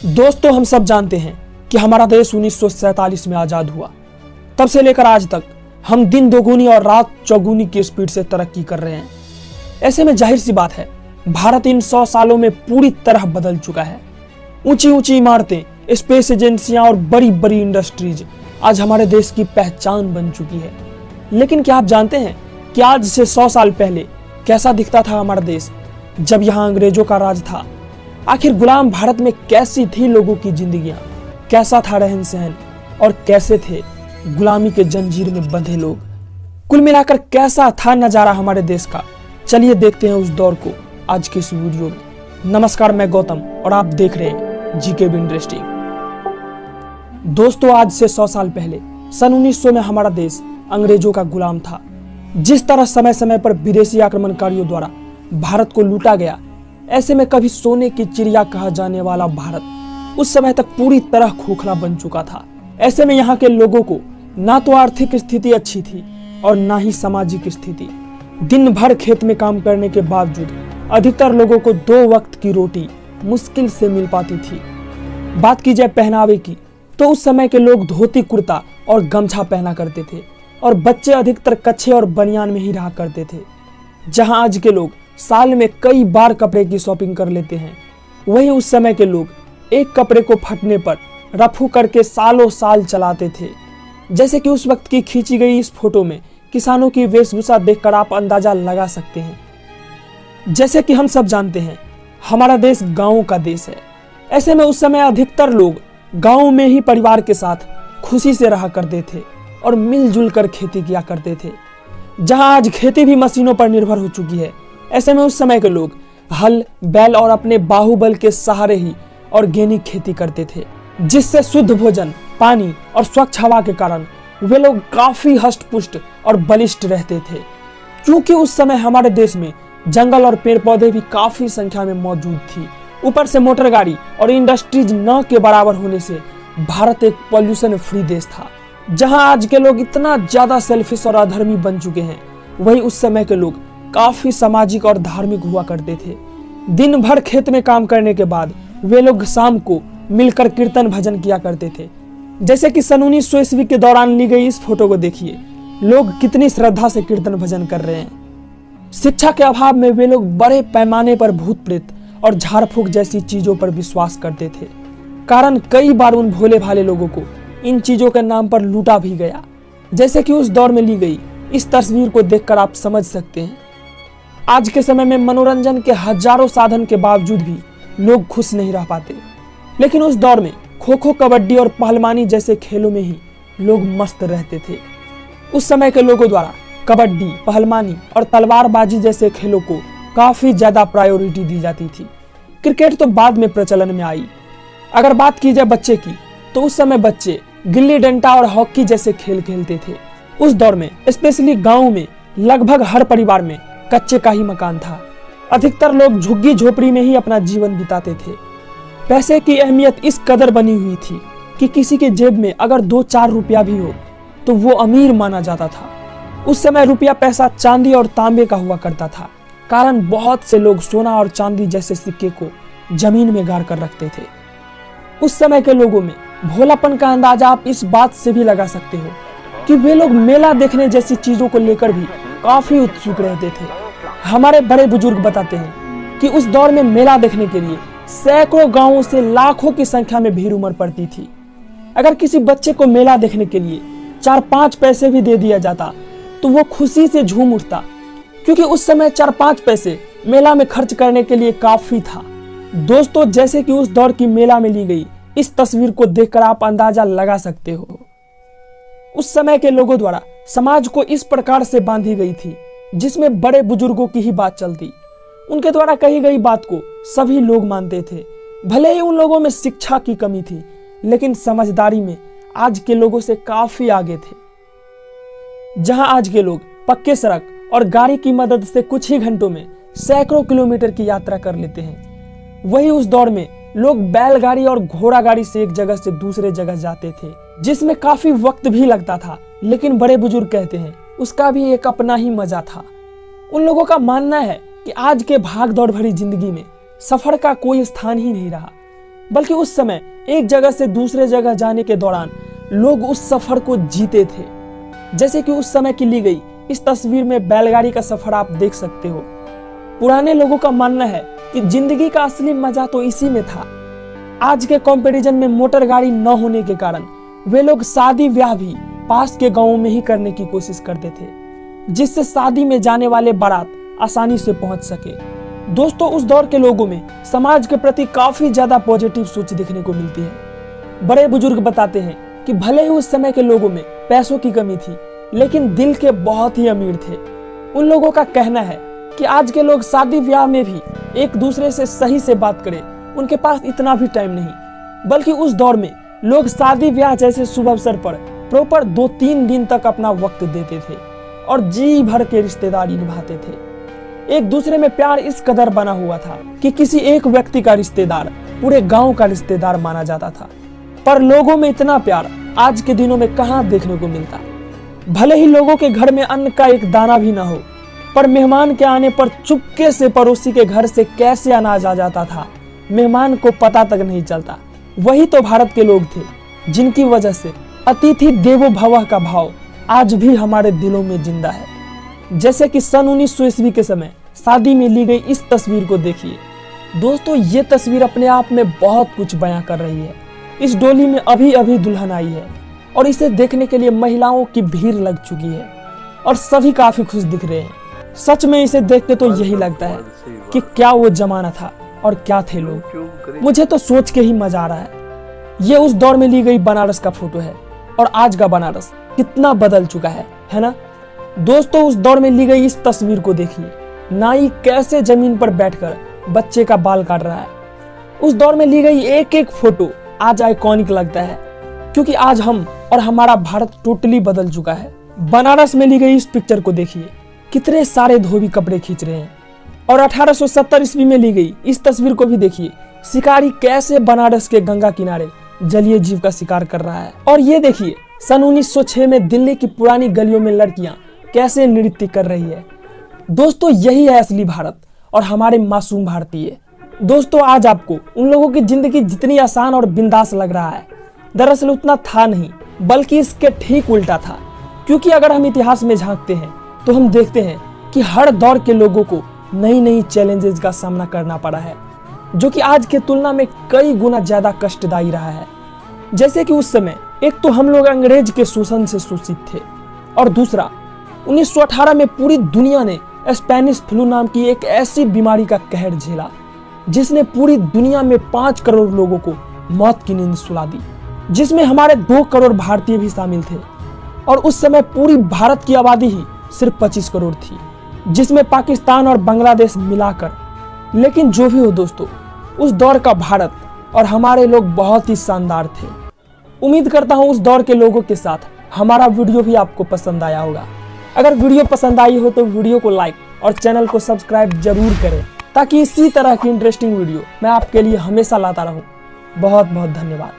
दोस्तों, हम सब जानते हैं कि हमारा देश 1947 में आज़ाद हुआ। तब से लेकर आज तक हम दिन दोगुनी और रात चौगुनी की स्पीड से तरक्की कर रहे हैं। ऐसे में जाहिर सी बात है, भारत इन 100 सालों में पूरी तरह बदल चुका है। ऊंची ऊंची इमारतें, स्पेस एजेंसियां और बड़ी बड़ी इंडस्ट्रीज आज हमारे देश की पहचान बन चुकी है। लेकिन क्या आप जानते हैं कि आज से 100 साल पहले कैसा दिखता था हमारा देश, जब यहाँ अंग्रेजों का राज था? आखिर गुलाम भारत में कैसी थी लोगों की जिंदगियां, कैसा था रहन सहन और कैसे थे गुलामी के जंजीर में बंधे लोग? कुल मिलाकर कैसा था नजारा हमारे देश का? चलिए देखते हैं उस दौर को आज के इस वीडियो में। नमस्कार, मैं गौतम और आप देख रहे हैं जीके भी इंटरेस्टिंग। दोस्तों, आज से 100 साल पहले सन 1900 में हमारा देश अंग्रेजों का गुलाम था। जिस तरह समय समय पर विदेशी आक्रमणकारियों द्वारा भारत को लूटा गया, ऐसे में कभी सोने की चिड़िया कहा जाने वाला भारत उस समय तक पूरी तरह खोखला बन चुका था। ऐसे में यहाँ के लोगों को ना तो आर्थिक स्थिति अच्छी थी और ना ही सामाजिक स्थिति। दिन भर खेत में काम करने के बावजूद अधिकतर लोगों को 2 वक्त की रोटी मुश्किल से मिल पाती थी। बात की जाए पहनावे की, तो उस समय के लोग धोती कुर्ता और गमछा पहना करते थे और बच्चे अधिकतर कच्छे और बनियान में ही रहा करते थे। जहां आज के लोग साल में कई बार कपड़े की शॉपिंग कर लेते हैं, वहीं उस समय के लोग एक कपड़े को फटने पर रफू करके सालों साल चलाते थे। जैसे कि उस वक्त की खींची गई इस फोटो में किसानों की वेशभूषा देखकर आप अंदाजा लगा सकते हैं। जैसे कि हम सब जानते हैं, हमारा देश गाँव का देश है। ऐसे में उस समय अधिकतर लोग गाँव में ही परिवार के साथ खुशी से रहा करते थे और मिलजुल कर खेती किया करते थे। जहां आज खेती भी मशीनों पर निर्भर हो चुकी है, ऐसे में उस समय के लोग हल, बैल और अपने बाहुबल के सहारे ही ऑर्गेनिक खेती करते थे, जिससे शुद्ध भोजन, पानी और स्वच्छ हवा के कारण वे लोग काफी हष्ट-पुष्ट और बलिष्ठ रहते थे। क्योंकि उस समय हमारे देश में जंगल और पेड़ पौधे भी काफी संख्या में मौजूद थी। ऊपर से मोटर गाड़ी और इंडस्ट्रीज न के बराबर होने से भारत एक पॉल्यूशन फ्री देश था। जहां आज के लोग इतना ज्यादा सेल्फिश और अधर्मी बन चुके हैं, वहीं उस समय के लोग काफी सामाजिक और धार्मिक हुआ करते थे। दिन भर खेत में काम करने के बाद वे लोग शाम को मिलकर कीर्तन भजन किया करते थे। जैसे कि सन 1900 ईस्वी के दौरान ली गई इस फोटो को देखिए, लोग कितनी श्रद्धा से कीर्तन भजन कर रहे हैं। शिक्षा के अभाव में वे लोग बड़े पैमाने पर भूत प्रेत और झाड़ फूक जैसी चीजों पर विश्वास करते थे। कारण कई बार उन भोले भाले लोगों को इन चीजों के नाम पर लूटा भी गया। जैसे कि उस दौर में ली गई इस तस्वीर को देखकर आप समझ सकते हैं। आज के समय में मनोरंजन के हजारों साधन के बावजूद भी लोग खुश नहीं रह पाते, लेकिन उस दौर में खो खो, कबड्डी और पहलवानी जैसे खेलों में ही लोग मस्त रहते थे। उस समय के लोगों द्वारा कबड्डी, पहलवानी और तलवारबाजी जैसे खेलों को काफी ज्यादा प्रायोरिटी दी जाती थी। क्रिकेट तो बाद में प्रचलन में आई। अगर बात की जाए बच्चे की, तो उस समय बच्चे गिल्ली डंडा और हॉकी जैसे खेल खेलते थे। उस दौर में स्पेशली गाँव में लगभग हर परिवार में कच्चे का ही मकान था। अधिकतर लोग झुग्गी झोपड़ी में ही अपना जीवन बिताते थे। पैसे की अहमियत इस कदर बनी हुई थी कि किसी के जेब में अगर 2-4 रुपया भी हो तो वो अमीर माना जाता था। उस समय रुपया पैसा चांदी और तांबे का हुआ करता था, कारण बहुत से लोग सोना और चांदी जैसे सिक्के को जमीन में गाड़ कर रखते थे। उस समय के लोगों में भोलापन का अंदाजा आप इस बात से भी लगा सकते हो कि वे लोग मेला देखने जैसी चीजों को लेकर भी काफी उत्सुक रहते थे। हमारे बड़े बुजुर्ग बताते हैं कि उस दौर में मेला देखने के लिए सैकड़ों गांवों से लाखों की संख्या में भीड़ उमड़ पड़ती थी। अगर किसी बच्चे को मेला देखने के लिए 4-5 पैसे भी दे दिया जाता तो वो खुशी से झूम उठता, क्योंकि उस समय 4-5 पैसे मेला में खर्च करने के लिए काफी था। दोस्तों, जैसे कि उस दौर की मेला में ली गई इस तस्वीर को देखकर आप अंदाजा लगा सकते हो। उस समय के लोगों द्वारा समाज को इस प्रकार से बांधी गई थी, जिसमें बड़े बुजुर्गों की ही बात चलती। उनके द्वारा कही गई बात को सभी लोग मानते थे। भले ही उन लोगों में शिक्षा की कमी थी, लेकिन समझदारी में आज के लोगों से काफी आगे थे। जहां आज के लोग पक्के सड़क और गाड़ी की मदद से कुछ ही घंटों में सैकड़ों किलोमीटर की यात्रा कर लेते हैं, वही उस दौर में लोग बैलगाड़ी और घोड़ा गाड़ी से एक जगह से दूसरे जगह जाते थे, जिसमें काफी वक्त भी लगता था। लेकिन बड़े बुजुर्ग कहते हैं उसका भी एक अपना ही मजा था। उन लोगों का मानना है कि आज के भाग दौड़ भरी जिंदगी में सफर का कोई स्थान ही नहीं रहा। बल्कि उस समय एक जगह से दूसरे जगह जाने के दौरान लोग उस सफर को जीते थे। जैसे कि उस समय की ली गई इस तस्वीर में बैलगाड़ी का सफर आप देख सकते हो। पुराने लोगों का मानना है कि जिंदगी का असली मजा तो इसी में था। आज के कंपैरिजन में मोटर गाड़ी न होने के कारण वे लोग शादी ब्याह भी पास के गांवों में ही करने की कोशिश करते थे, जिससे शादी में जाने वाले बारात आसानी से पहुंच सके। दोस्तों, उस दौर के लोगों में समाज के प्रति काफी ज्यादा पॉजिटिव सोच देखने को मिलती है। बड़े बुजुर्ग बताते हैं कि भले ही उस समय के लोगों में पैसों की कमी थी, लेकिन दिल के बहुत ही अमीर थे। उन लोगों का कहना है कि आज के लोग शादी ब्याह में भी एक दूसरे से सही से बात करें, उनके पास इतना भी टाइम नहीं। बल्कि उस दौर में लोग शादी ब्याह जैसे शुभ अवसर पर प्रॉपर 2-3 दिन तक अपना वक्त देते थे और जी भर के रिश्तेदारी निभाते थे। एक दूसरे में प्यार इस कदर बना हुआ था कि किसी एक व्यक्ति का रिश्तेदार पूरे गांव का रिश्तेदार माना जाता था। पर लोगों में इतना प्यार आज के दिनों में कहां देखने को मिलता। भले ही लोगों के घर में अन्न का एक दाना भी ना हो, पर मेहमान के आने पर चुपके से पड़ोसी के घर से कैसे अनाज आ जाता था, मेहमान को पता तक नहीं चलता। वही तो भारत के लोग थे, जिनकी वजह से अतिथि देवो भव का भाव आज भी हमारे दिलों में जिंदा है। जैसे कि सन 1900 ईस्वी के समय शादी में ली गई इस तस्वीर को देखिए। दोस्तों, ये तस्वीर अपने आप में बहुत कुछ बयां कर रही है। इस डोली में अभी अभी दुल्हन आई है और इसे देखने के लिए महिलाओं की भीड़ लग चुकी है और सभी काफी खुश दिख रहे हैं। सच में इसे देख के तो यही लगता है कि क्या वो जमाना था और क्या थे लोग। मुझे तो सोच के ही मजा आ रहा है। ये उस दौर में ली गई बनारस का फोटो है और आज का बनारस कितना बदल चुका है ना। दोस्तों, उस दौर में ली गई इस तस्वीर को देखिए। नाई कैसे जमीन पर बैठकर बच्चे का बाल काट रहा है। उस दौर में ली गई एक एक फोटो आज आइकॉनिक लगता है, क्योंकि आज हम और हमारा भारत टोटली बदल चुका है। बनारस में ली गई इस पिक्चर को देखिए, कितने सारे धोबी कपड़े खींच रहे हैं। और 1870 ईस्वी में ली गई इस तस्वीर को भी देखिए, शिकारी कैसे बनारस के गंगा किनारे जलीय जीव का शिकार कर रहा है। और ये देखिए, सन 1906 में दिल्ली की पुरानी गलियों में लड़कियां कैसे नृत्य कर रही है। दोस्तों, यही है असली भारत और हमारे मासूम भारतीय। दोस्तों, आज आपको उन लोगों की जिंदगी जितनी आसान और बिंदास लग रहा है, दरअसल उतना था नहीं, बल्कि इसके ठीक उल्टा था। क्योंकि अगर हम इतिहास में झांकते हैं तो हम देखते हैं कि हर दौर के लोगों को नई नई चैलेंजेस का सामना करना पड़ा है, जो कि आज के तुलना में कई गुना ज्यादा कष्टदायी रहा है। जैसे कि उस समय एक तो हम लोग अंग्रेज के शोषण से शोषित थे, और दूसरा 1918 में पूरी दुनिया ने स्पेनिश फ्लू नाम की एक ऐसी बीमारी का कहर झेला, जिसने पूरी दुनिया में 5 करोड़ लोगों को मौत की नींद सुला दी, जिसमें हमारे 2 करोड़ भारतीय भी शामिल थे। और उस समय पूरी भारत की आबादी ही सिर्फ 25 करोड़ थी, जिसमें पाकिस्तान और बांग्लादेश मिलाकर। लेकिन जो भी हो दोस्तों, उस दौर का भारत और हमारे लोग बहुत ही शानदार थे। उम्मीद करता हूँ उस दौर के लोगों के साथ हमारा वीडियो भी आपको पसंद आया होगा। अगर वीडियो पसंद आई हो तो वीडियो को लाइक और चैनल को सब्सक्राइब जरूर करें, ताकि इसी तरह की इंटरेस्टिंग वीडियो मैं आपके लिए हमेशा लाता रहूं। बहुत बहुत धन्यवाद।